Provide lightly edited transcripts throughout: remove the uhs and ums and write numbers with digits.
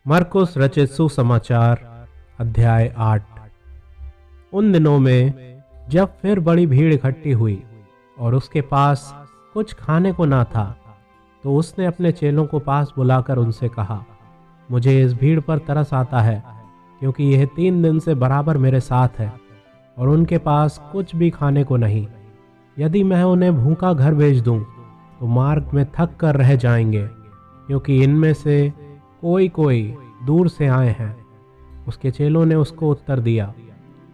मरकुस रचित सुसमाचार अध्याय 8। उन दिनों में जब फिर बड़ी भीड़ इकट्ठी हुई और उसके पास कुछ खाने को ना था, तो उसने अपने चेलों को पास बुलाकर उनसे कहा, मुझे इस भीड़ पर तरस आता है, क्योंकि यह 3 दिन से बराबर मेरे साथ है और उनके पास कुछ भी खाने को नहीं। यदि मैं उन्हें भूखा घर भेज दूं, तो मार्ग में थक कर रह जाएंगे, क्योंकि इनमें से कोई दूर से आए हैं। उसके चेलों ने उसको उत्तर दिया,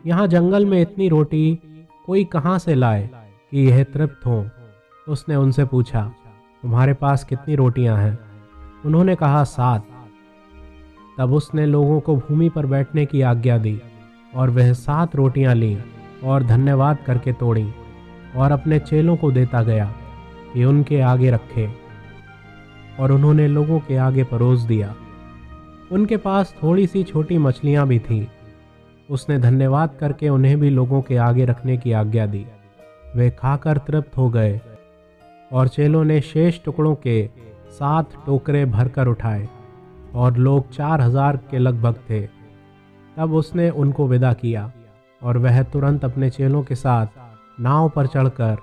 यहाँ जंगल में इतनी रोटी कोई कहाँ से लाए कि यह तृप्त हो। उसने उनसे पूछा, तुम्हारे पास कितनी रोटियां हैं? उन्होंने कहा, 7। तब उसने लोगों को भूमि पर बैठने की आज्ञा दी और वह 7 रोटियां लीं और धन्यवाद करके तोड़ी और अपने चेलों को देता गया कि उनके आगे रखे, और उन्होंने लोगों के आगे परोस दिया। उनके पास थोड़ी सी छोटी मछलियां भी थीं। उसने धन्यवाद करके उन्हें भी लोगों के आगे रखने की आज्ञा दी। वे खाकर तृप्त हो गए और चेलों ने शेष टुकड़ों के 7 टोकरे भरकर उठाए, और लोग 4000 के लगभग थे। तब उसने उनको विदा किया और वह तुरंत अपने चेलों के साथ नाव पर चढ़कर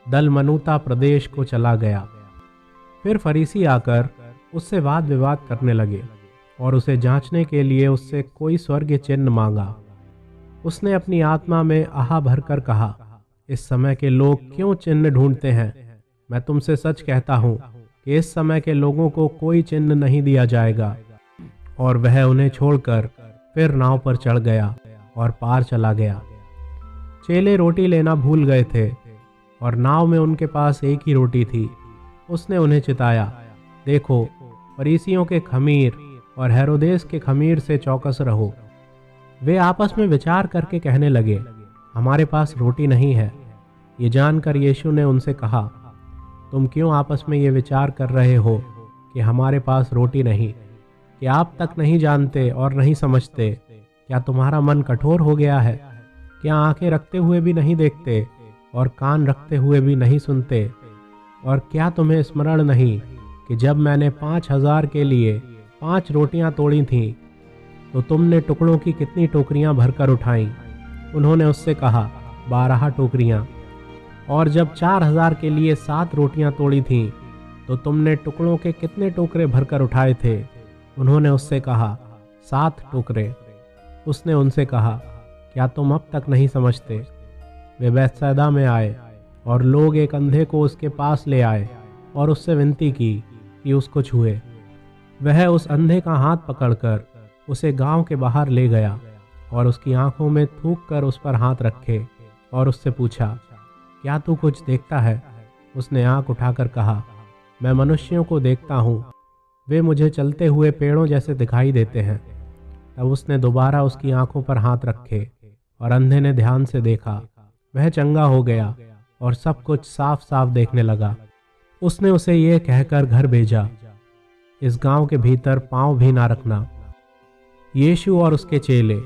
दलमनूता प्रदेश को चला गया। फिर फरीसी आकर उससे वाद विवाद करने लगे और उसे जांचने के लिए उससे कोई स्वर्गीय चिन्ह मांगा। उसने अपनी आत्मा में आह भरकर कहा, इस समय के लोग क्यों चिन्ह ढूंढते हैं? मैं तुमसे सच कहता हूँ कि इस समय के लोगों को कोई चिन्ह नहीं दिया जाएगा। और वह उन्हें छोड़कर फिर नाव पर चढ़ गया और पार चला गया। चेले रोटी लेना भूल गए थे और नाव में उनके पास एक ही रोटी थी। उसने उन्हें चिताया, देखो, फरीसियों के खमीर और हेरोदेस के खमीर से चौकस रहो। वे आपस में विचार करके कहने लगे, हमारे पास रोटी नहीं है। ये जानकर यीशु ने उनसे कहा, तुम क्यों आपस में ये विचार कर रहे हो कि हमारे पास रोटी नहीं? कि आप तक नहीं जानते और नहीं समझते? क्या तुम्हारा मन कठोर हो गया है? क्या आंखें रखते हुए भी नहीं देखते और कान रखते हुए भी नहीं सुनते? और क्या तुम्हें स्मरण नहीं कि जब मैंने 5000 के लिए 5 रोटियां तोड़ी थीं, तो तुमने टुकड़ों की कितनी टोकरियां भरकर उठाईं? उन्होंने उससे कहा, 12 टोकरियां। और जब 4000 के लिए 7 रोटियां तोड़ी थीं, तो तुमने टुकड़ों के कितने टोकरे भरकर उठाए थे? उन्होंने उससे कहा, 7 टोकरे। उसने उनसे कहा, क्या तुम अब तक नहीं समझते? वे बैतसैदा में आए और लोग एक अंधे को उसके पास ले आए और उससे विनती की कि उसको छुए। वह उस अंधे का हाथ पकड़कर उसे गांव के बाहर ले गया और उसकी आंखों में थूक कर उस पर हाथ रखे और उससे पूछा, क्या तू कुछ देखता है? उसने आंख उठाकर कहा, मैं मनुष्यों को देखता हूँ, वे मुझे चलते हुए पेड़ों जैसे दिखाई देते हैं। तब उसने दोबारा उसकी आंखों पर हाथ रखे और अंधे ने ध्यान से देखा। वह चंगा हो गया और सब कुछ साफ साफ देखने लगा। उसने उसे ये कहकर घर भेजा, इस गांव के भीतर पांव भी ना रखना। यीशु और उसके चेले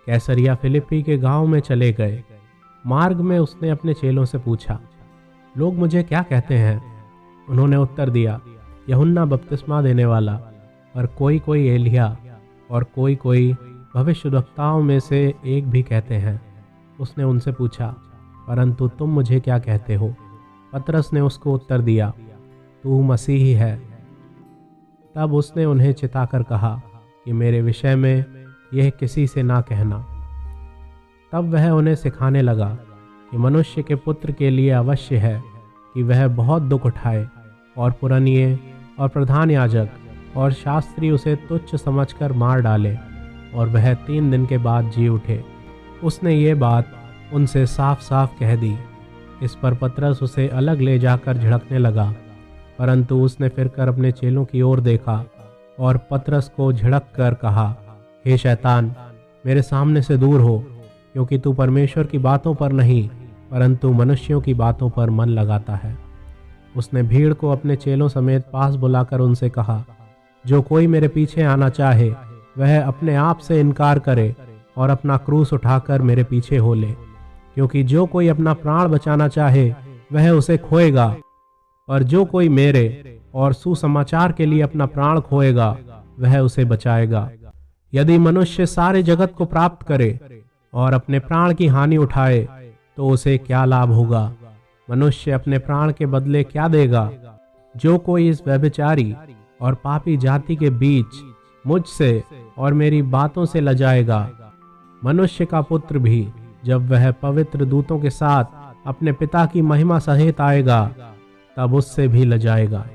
कैसरिया फिलिप्पी के गांव में चले गए। मार्ग में उसने अपने चेलों से पूछा, लोग मुझे क्या कहते हैं? उन्होंने उत्तर दिया, यूहन्ना बपतिस्मा देने वाला, और कोई एलिया, और कोई भविष्यद्वक्ताओं में से एक भी कहते हैं। उसने उनसे पूछा, परंतु तुम मुझे क्या कहते हो? पतरस ने उसको उत्तर दिया, तू मसीही है। तब उसने उन्हें चिताकर कहा कि मेरे विषय में यह किसी से ना कहना। तब वह उन्हें सिखाने लगा कि मनुष्य के पुत्र के लिए अवश्य है कि वह बहुत दुख उठाए और पुरनिये और प्रधान याजक और शास्त्री उसे तुच्छ समझकर मार डाले और वह 3 दिन के बाद जी उठे। उसने ये बात उनसे साफ साफ कह दी। इस पर पतरस उसे अलग ले जाकर झिड़कने लगा, परंतु उसने फिरकर अपने चेलों की ओर देखा और पतरस को झिड़क कर कहा, हे शैतान, मेरे सामने से दूर हो, क्योंकि तू परमेश्वर की बातों पर नहीं परंतु मनुष्यों की बातों पर मन लगाता है। उसने भीड़ को अपने चेलों समेत पास बुलाकर उनसे कहा, जो कोई मेरे पीछे आना चाहे वह अपने आप से इनकार करे और अपना क्रूस उठाकर मेरे पीछे हो ले। क्योंकि जो कोई अपना प्राण बचाना चाहे वह उसे खोएगा, और जो कोई मेरे और सुसमाचार के लिए अपना प्राण खोएगा वह उसे बचाएगा। यदि मनुष्य सारे जगत को प्राप्त करे और अपने प्राण की हानि उठाए तो उसे क्या लाभ होगा? मनुष्य अपने प्राण के बदले क्या देगा? जो कोई इस व्यभिचारी और पापी जाति के बीच मुझसे और मेरी बातों से लजाएगा, मनुष्य का पुत्र भी जब वह पवित्र दूतों के साथ अपने पिता की महिमा सहित आएगा तब उससे भी लजाएगा।